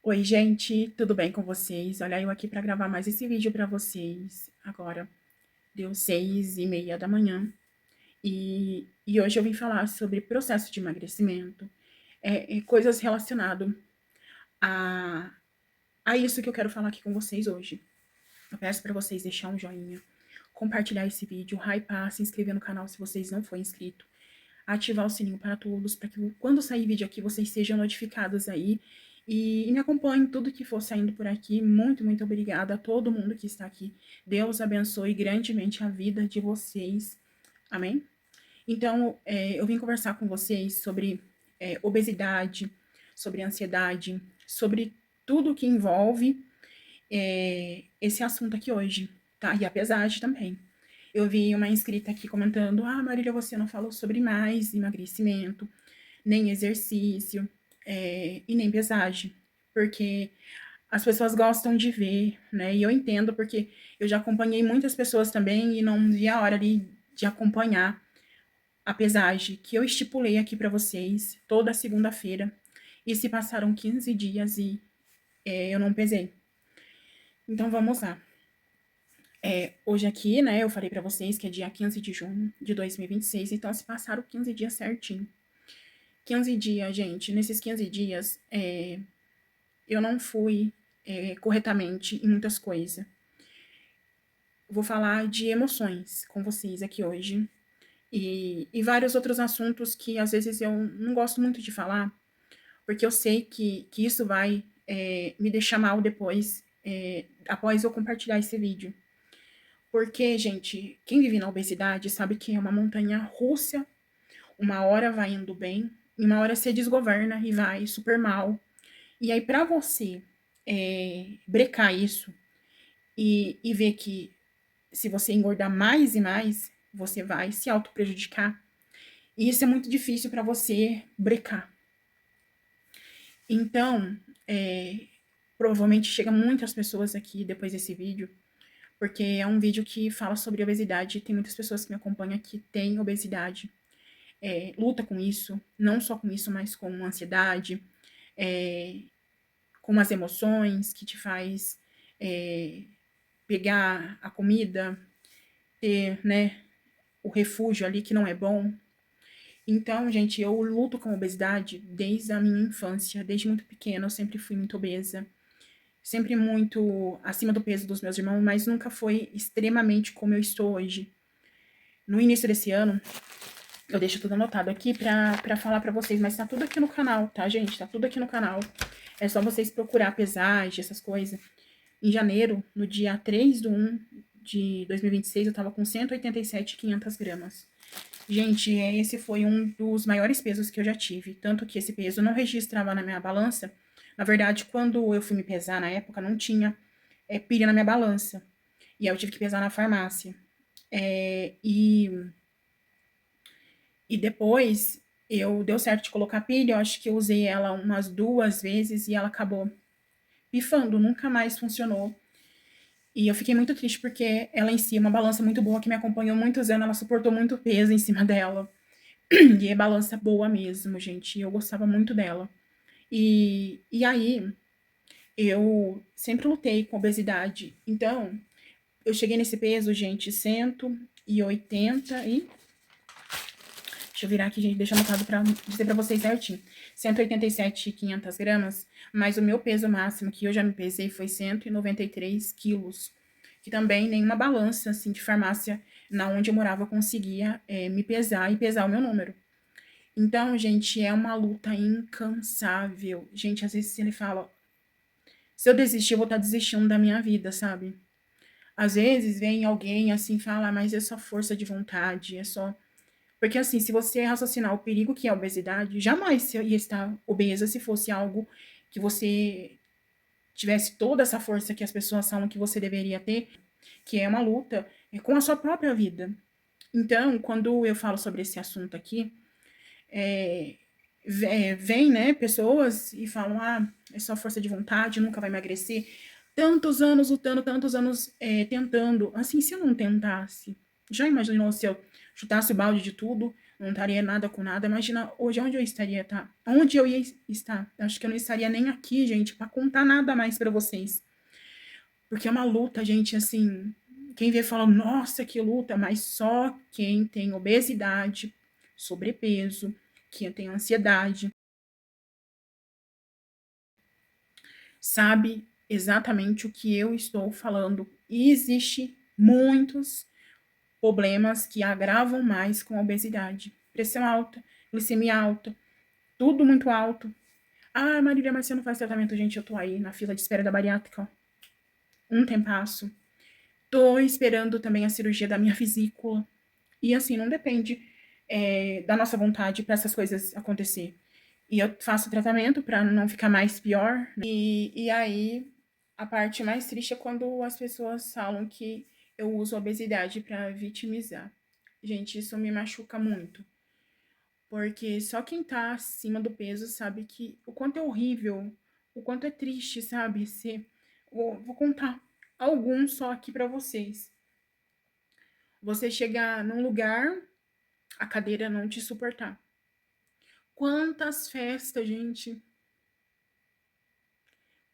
Oi, gente, tudo bem com vocês? Olha, eu aqui para gravar mais esse vídeo para vocês. Agora deu 6:30 da manhã e hoje eu vim falar sobre processo de emagrecimento, coisas relacionadas a, a isso que eu quero falar aqui com vocês hoje. Eu peço para vocês deixar um joinha, compartilhar esse vídeo, hypar, se inscrever no canal se vocês não forem inscritos, ativar o sininho para todos, para que quando sair vídeo aqui vocês sejam notificados aí e me acompanhem tudo que for saindo por aqui. Muito, muito obrigada a todo mundo que está aqui. Deus abençoe grandemente a vida de vocês. Amém? Então, eu vim conversar com vocês sobre obesidade, sobre ansiedade, sobre tudo que envolve esse assunto aqui hoje, tá? E a pesagem também. Eu vi uma inscrita aqui comentando: Ah, Marília, você não falou sobre mais emagrecimento, nem exercício, e nem pesagem. Porque as pessoas gostam de ver, né? E eu entendo, porque eu já acompanhei muitas pessoas também e não vi a hora de acompanhar a pesagem que eu estipulei aqui para vocês toda segunda-feira. E se passaram 15 dias e eu não pesei. Então vamos lá. Hoje aqui, né, eu falei para vocês que é dia 15 de junho de 2026, então se passaram 15 dias certinho. 15 dias, gente. Nesses 15 dias, eu não fui corretamente em muitas coisas. Vou falar de emoções com vocês aqui hoje. E vários outros assuntos que às vezes eu não gosto muito de falar, porque eu sei que isso vai me deixar mal depois, após eu compartilhar esse vídeo. Porque, gente, quem vive na obesidade sabe que é uma montanha russa. Uma hora vai indo bem, e uma hora você desgoverna e vai super mal. E aí, para você brecar isso e ver que se você engordar mais e mais, você vai se auto-prejudicar. E isso é muito difícil para você brecar. Então, provavelmente chega muitas pessoas aqui depois desse vídeo, porque é um vídeo que fala sobre obesidade. Tem muitas pessoas que me acompanham que têm obesidade, luta com isso, não só com isso, mas com ansiedade, com as emoções que te faz pegar a comida, ter, né, o refúgio ali que não é bom. Então, gente, eu luto com obesidade desde a minha infância, desde muito pequena. Eu sempre fui muito obesa, sempre muito acima do peso dos meus irmãos, mas nunca foi extremamente como eu estou hoje. No início desse ano, eu deixo tudo anotado aqui pra falar pra vocês, mas tá tudo aqui no canal, tá, gente? Tá tudo aqui no canal. É só vocês procurar pesagem, essas coisas. Em janeiro, no dia 3/1 de 2026, eu tava com 187,500 gramas. Gente, esse foi um dos maiores pesos que eu já tive. Tanto que esse peso não registrava na minha balança. Na verdade, quando eu fui me pesar na época, não tinha pilha na minha balança. E aí eu tive que pesar na farmácia. E depois deu certo de colocar pilha. Eu acho que eu usei ela umas 2 vezes e ela acabou pifando, nunca mais funcionou. E eu fiquei muito triste porque ela em si é uma balança muito boa que me acompanhou muitos anos, ela suportou muito peso em cima dela. E é balança boa mesmo, gente. Eu gostava muito dela. E aí, eu sempre lutei com obesidade. Então, eu cheguei nesse peso, gente, 180 e... Deixa eu virar aqui, gente, deixa anotado pra dizer pra vocês certinho. 187,500 gramas, mas o meu peso máximo que eu já me pesei foi 193 quilos. Que também nenhuma balança, assim, de farmácia na onde eu morava conseguia me pesar e pesar o meu número. Então, gente, é uma luta incansável. Gente, às vezes ele fala, se eu desistir, eu vou estar desistindo da minha vida, sabe? Às vezes vem alguém assim, fala, mas é só força de vontade, é só... Porque assim, se você raciocinar o perigo que é a obesidade, jamais você ia estar obesa se fosse algo que você tivesse toda essa força que as pessoas falam que você deveria ter, que é uma luta com a sua própria vida. Então, quando eu falo sobre esse assunto aqui, vem, né, pessoas e falam, ah, é só força de vontade, nunca vai emagrecer. Tantos anos lutando, tantos anos tentando. Assim, se eu não tentasse, já imaginou se eu chutasse o balde de tudo, não estaria nada com nada. Imagina hoje onde eu estaria, tá? Onde eu ia estar? Acho que eu não estaria nem aqui, gente, para contar nada mais para vocês. Porque é uma luta, gente, assim, quem vê fala, nossa, que luta, mas só quem tem obesidade, sobrepeso, quem tem ansiedade, sabe exatamente o que eu estou falando. E existe muitos problemas que agravam mais com a obesidade. Pressão alta, glicemia alta, tudo muito alto. Ah, Marília, mas você não faz tratamento, gente, eu tô aí na fila de espera da bariátrica, ó. Um tempasso. Tô esperando também a cirurgia da minha vesícula. E assim, não depende da nossa vontade para essas coisas acontecer. E eu faço tratamento para não ficar mais pior, né? E aí, a parte mais triste é quando as pessoas falam que eu uso a obesidade para vitimizar. Gente, isso me machuca muito. Porque só quem tá acima do peso sabe que o quanto é horrível, o quanto é triste, sabe? Vou contar alguns só aqui para vocês. Você chegar num lugar, a cadeira não te suportar. Quantas festas, gente?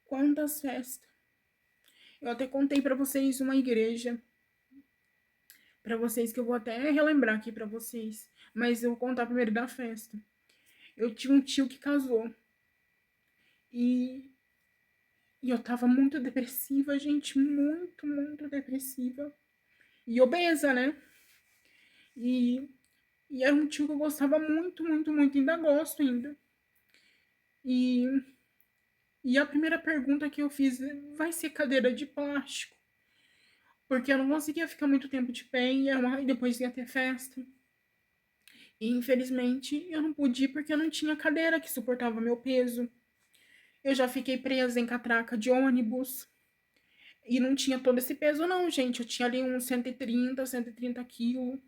Quantas festas? Eu até contei para vocês uma igreja, para vocês que eu vou até relembrar aqui para vocês, mas eu vou contar primeiro da festa. Eu tinha um tio que casou e, e eu tava muito depressiva, gente, muito, muito depressiva e obesa, né? E, e era um tio que eu gostava muito, muito, muito, ainda gosto ainda. E, e a primeira pergunta que eu fiz vai ser cadeira de plástico. Porque eu não conseguia ficar muito tempo de pé e depois ia ter festa. E infelizmente eu não pude ir porque eu não tinha cadeira que suportava meu peso. Eu já fiquei presa em catraca de ônibus e não tinha todo esse peso, não, gente. Eu tinha ali uns 130 quilos.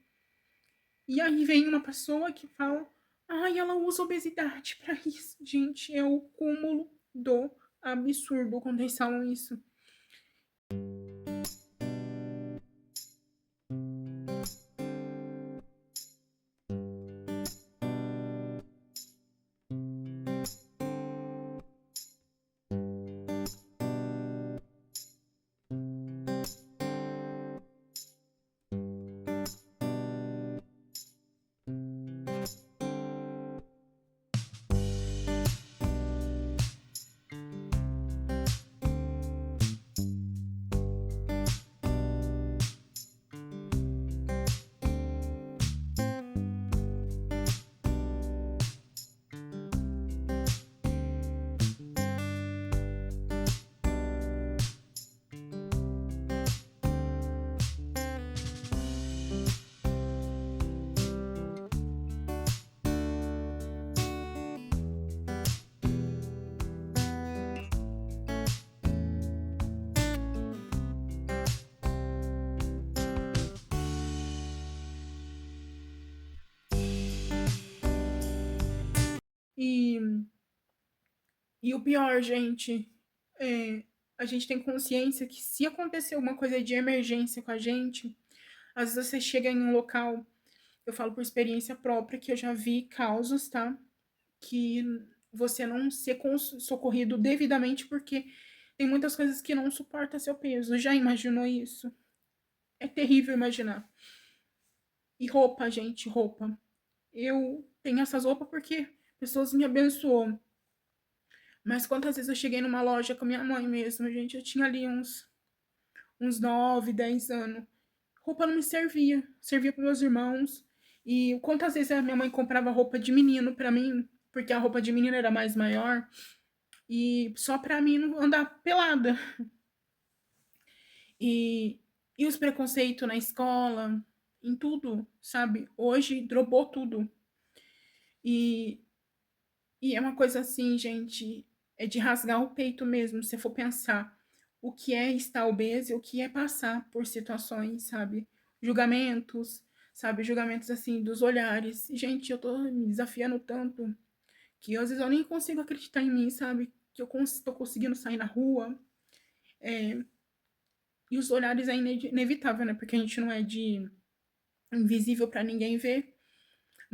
E aí vem uma pessoa que fala: ai, ela usa obesidade pra isso. Gente, é o cúmulo do absurdo quando eles falam isso. E, e o pior, gente, é, a gente tem consciência que se acontecer alguma coisa de emergência com a gente, às vezes você chega em um local, eu falo por experiência própria, que eu já vi casos, tá? Que você não ser socorrido devidamente porque tem muitas coisas que não suporta seu peso. Já imaginou isso? É terrível imaginar. E roupa, gente, roupa. Eu tenho essas roupas porque pessoas me abençoou. Mas quantas vezes eu cheguei numa loja com minha mãe mesmo, gente, eu tinha ali uns 9, 10 anos. Roupa não me servia, servia para meus irmãos. E quantas vezes a minha mãe comprava roupa de menino para mim, porque a roupa de menino era mais maior, e só para mim não andar pelada. E, e os preconceitos na escola, em tudo, sabe? Hoje dropou tudo. E, e é uma coisa assim, gente, é de rasgar o peito mesmo, se for pensar o que é estar obeso e o que é passar por situações, sabe? Julgamentos, sabe? Julgamentos assim, dos olhares. Gente, eu tô me desafiando tanto que às vezes eu nem consigo acreditar em mim, sabe? Que eu tô conseguindo sair na rua. É, e os olhares é inevitável, né? Porque a gente não é de invisível para ninguém ver.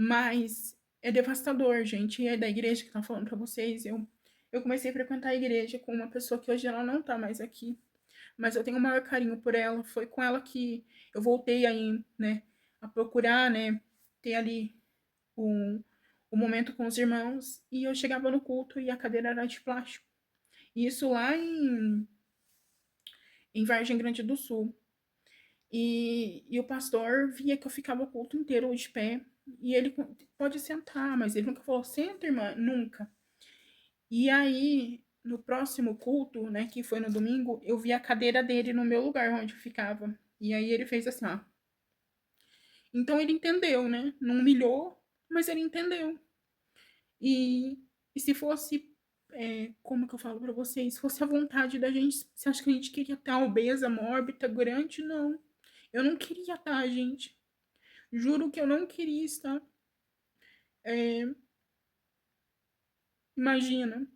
Mas é devastador, gente. E é da igreja que tá falando pra vocês. Eu comecei a frequentar a igreja com uma pessoa que hoje ela não tá mais aqui. Mas eu tenho o maior carinho por ela. Foi com ela que eu voltei aí, né, a procurar, né, ter ali o, o momento com os irmãos. E eu chegava no culto e a cadeira era de plástico. Isso lá em Vargem Grande do Sul. E o pastor via que eu ficava o culto inteiro de pé. E ele pode sentar, mas ele nunca falou, senta, irmã, nunca. E aí, no próximo culto, né, que foi no domingo, eu vi a cadeira dele no meu lugar onde eu ficava. E aí ele fez assim, ó. Então ele entendeu, né? Não humilhou, mas ele entendeu. E, e se fosse, como que eu falo pra vocês, se fosse a vontade da gente, você acha que a gente queria estar obesa, mórbida, grande? Não. Eu não queria estar, gente. Juro que eu não queria estar. É, imagina,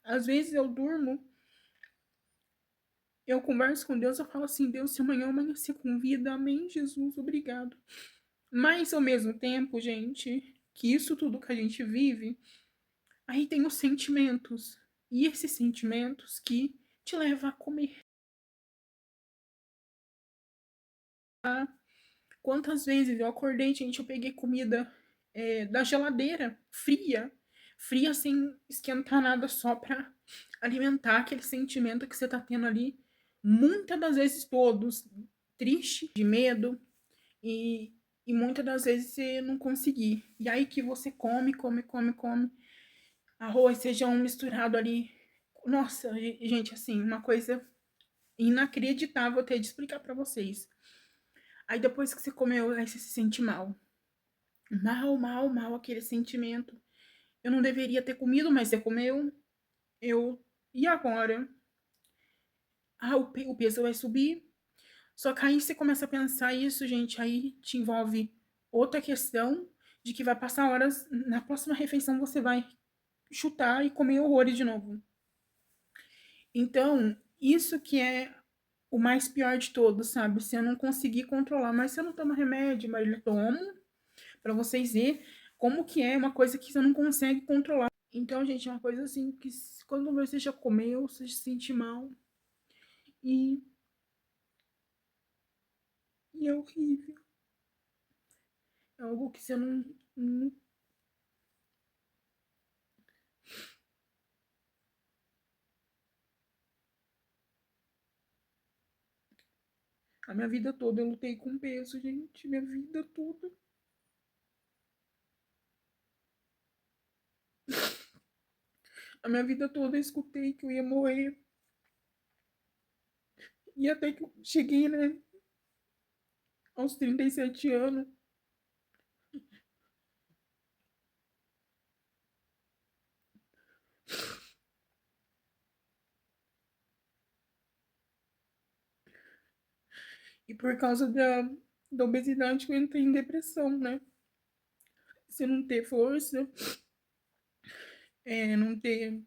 às vezes eu durmo, eu converso com Deus, eu falo assim, Deus, se amanhã eu amanhecer com vida, amém, Jesus, obrigado. Mas ao mesmo tempo, gente, que isso tudo que a gente vive, aí tem os sentimentos. E esses sentimentos que te levam a comer. Quantas vezes eu acordei, gente, eu peguei comida da geladeira, fria, fria sem esquentar nada, só pra alimentar aquele sentimento que você tá tendo ali. Muitas das vezes todos triste, de medo, e, e muitas das vezes você não conseguir. E aí que você come, come, come, come. Arroz, feijão misturado ali. Nossa, gente, assim, uma coisa inacreditável ter de explicar pra vocês. Aí depois que você comeu, aí você se sente mal. Mal, mal, mal aquele sentimento. Eu não deveria ter comido, mas você comeu. Eu. E agora? Ah, o peso vai subir. Só que aí você começa a pensar isso, gente. Aí te envolve outra questão de que vai passar horas. Na próxima refeição você vai chutar e comer horrores de novo. Então, isso que é o mais pior de todos, sabe? Você não conseguir controlar. Mas você não toma remédio, Marília, toma. Pra vocês verem como que é uma coisa que você não consegue controlar. Então, gente, é uma coisa assim que quando você já comeu, você se sente mal. E, e é horrível. É algo que você não. A minha vida toda eu lutei com peso, gente. Minha vida toda. A minha vida toda eu escutei que eu ia morrer. E até que eu cheguei, né, aos 37 anos. E por causa da obesidade eu entrei em depressão, né? Você não ter força, não ter,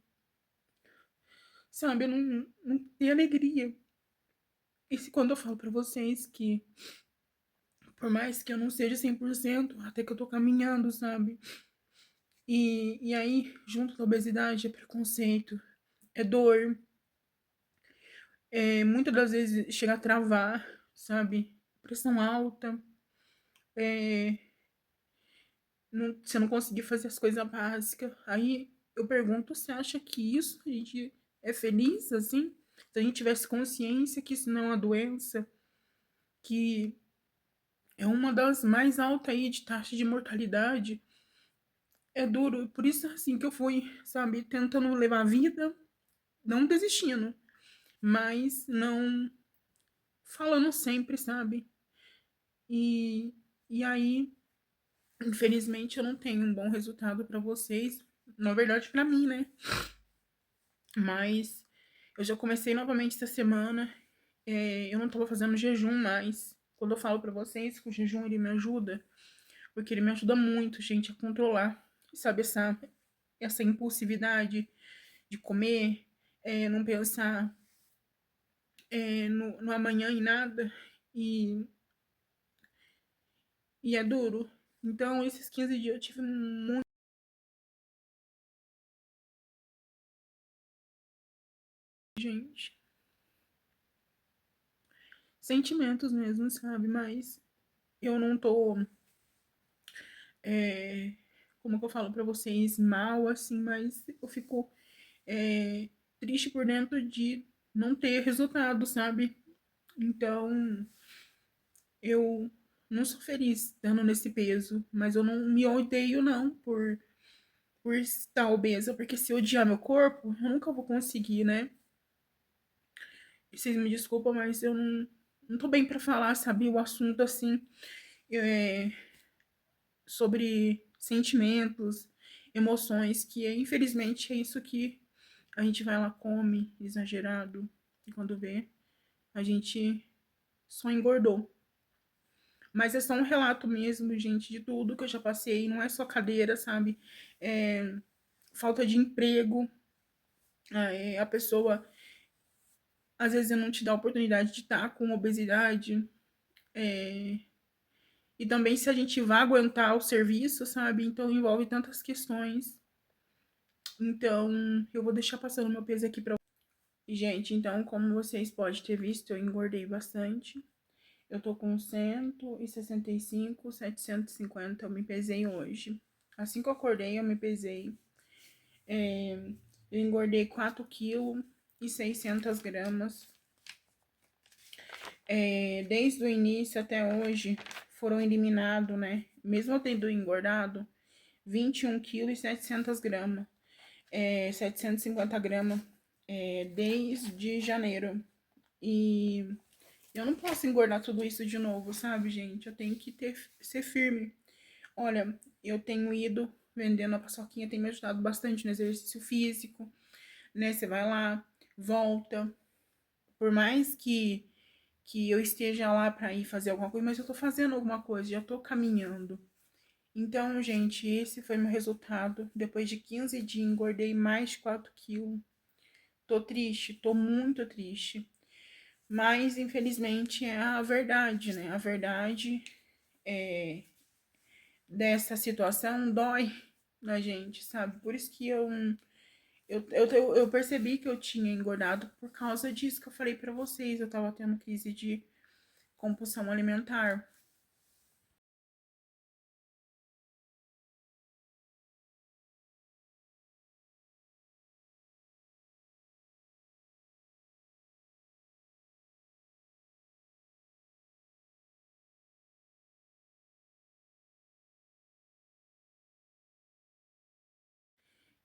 sabe, não ter alegria. E se quando eu falo pra vocês que, por mais que eu não seja 100% até que eu tô caminhando, sabe? E aí, junto da obesidade, é preconceito, é dor, muitas das vezes chega a travar, sabe? Pressão alta, é, você não conseguir fazer as coisas básicas. Aí eu pergunto, você acha que isso a gente é feliz, assim? Se a gente tivesse consciência que isso não é uma doença, que é uma das mais altas aí de taxa de mortalidade, é duro. Por isso, assim, que eu fui, sabe, tentando levar a vida, não desistindo, mas não falando sempre, sabe? E, e aí, infelizmente, eu não tenho um bom resultado para vocês. Na verdade, para mim, né? Mas eu já comecei novamente essa semana. Eu não tava fazendo jejum mais. Quando eu falo para vocês que o jejum ele me ajuda, porque ele me ajuda muito, gente, a controlar, sabe, essa impulsividade de comer, não pensar no amanhã e nada. E, e é duro. Então, esses 15 dias eu tive muito, gente, sentimentos mesmo, sabe? Mas eu não tô, é, como que eu falo pra vocês, mal, assim, mas eu fico triste por dentro de não ter resultado, sabe? Então, eu não sou feliz estando nesse peso, mas eu não me odeio, não, por estar obesa, porque se eu odiar meu corpo, eu nunca vou conseguir, né? Vocês me desculpam, mas eu não tô bem pra falar, sabe? O assunto, assim, é, sobre sentimentos, emoções, que infelizmente é isso que a gente vai lá, come, exagerado, e quando vê, a gente só engordou. Mas é só um relato mesmo, gente, de tudo que eu já passei. Não é só cadeira, sabe? É, falta de emprego. A pessoa, às vezes, não te dá a oportunidade de estar com obesidade. É, e também se a gente vai aguentar o serviço, sabe? Então envolve tantas questões. Então, eu vou deixar passando meu peso aqui pra gente. Então, como vocês podem ter visto, eu engordei bastante. Eu tô com 165, 750, eu me pesei hoje. Assim que eu acordei, eu me pesei. Eu engordei 4,6 kg. Desde o início até hoje, foram eliminados, né? Mesmo eu tendo engordado, 21,7 kg. 750 gramas. Desde janeiro. E eu não posso engordar tudo isso de novo, sabe, gente? Eu tenho que ser firme. Olha, eu tenho ido vendendo a paçoquinha, tem me ajudado bastante no exercício físico, né? Você vai lá, volta. Por mais que eu esteja lá para ir fazer alguma coisa, mas eu tô fazendo alguma coisa, já tô caminhando. Então, gente, esse foi meu resultado. Depois de 15 dias, engordei mais 4 quilos. Tô triste, tô muito triste. Mas, infelizmente, é a verdade, né? A verdade dessa situação dói na gente, sabe? Por isso que eu percebi que eu tinha engordado por causa disso que eu falei pra vocês. Eu tava tendo crise de compulsão alimentar.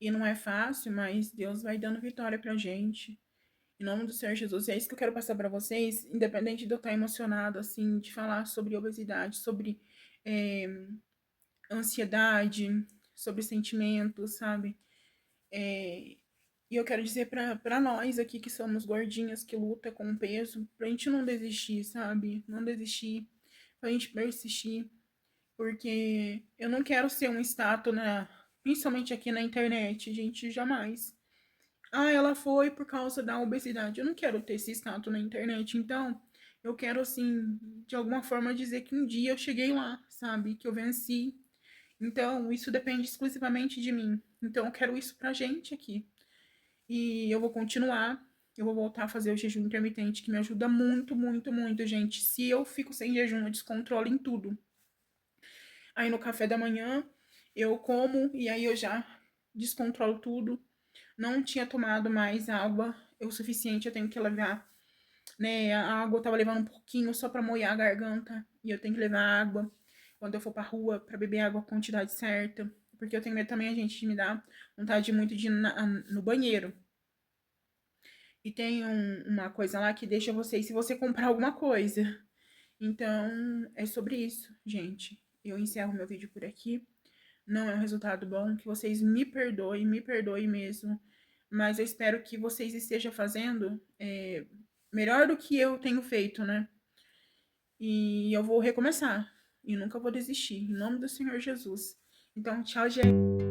E não é fácil, mas Deus vai dando vitória pra gente. Em nome do Senhor Jesus. E é isso que eu quero passar pra vocês, independente de eu estar emocionado, assim, de falar sobre obesidade, sobre é, ansiedade, sobre sentimentos, sabe? E eu quero dizer pra nós aqui que somos gordinhas, que luta com o peso, pra gente não desistir, sabe? Não desistir, pra gente persistir, porque eu não quero ser um status, né? Principalmente aqui na internet, gente, jamais. Ah, ela foi por causa da obesidade. Eu não quero ter esse status na internet, então eu quero, assim, de alguma forma dizer que um dia eu cheguei lá, sabe? Que eu venci. Então, isso depende exclusivamente de mim. Então, eu quero isso pra gente aqui. E eu vou continuar. Eu vou voltar a fazer o jejum intermitente, que me ajuda muito, muito, muito, gente. Se eu fico sem jejum, eu descontrolo em tudo. Aí no café da manhã, eu como e aí eu já descontrolo tudo. Não tinha tomado mais água o suficiente, eu tenho que levar, né? A água eu tava levando um pouquinho só pra molhar a garganta. E eu tenho que levar água quando eu for pra rua pra beber água a quantidade certa. Porque eu tenho medo também, a gente, de me dar vontade muito de ir no banheiro. E tem uma coisa lá que deixa você, se você comprar alguma coisa. Então, é sobre isso, gente. Eu encerro meu vídeo por aqui. Não é um resultado bom, que vocês me perdoem mesmo. Mas eu espero que vocês estejam fazendo melhor do que eu tenho feito, né? E eu vou recomeçar. E nunca vou desistir. Em nome do Senhor Jesus. Então, tchau, gente.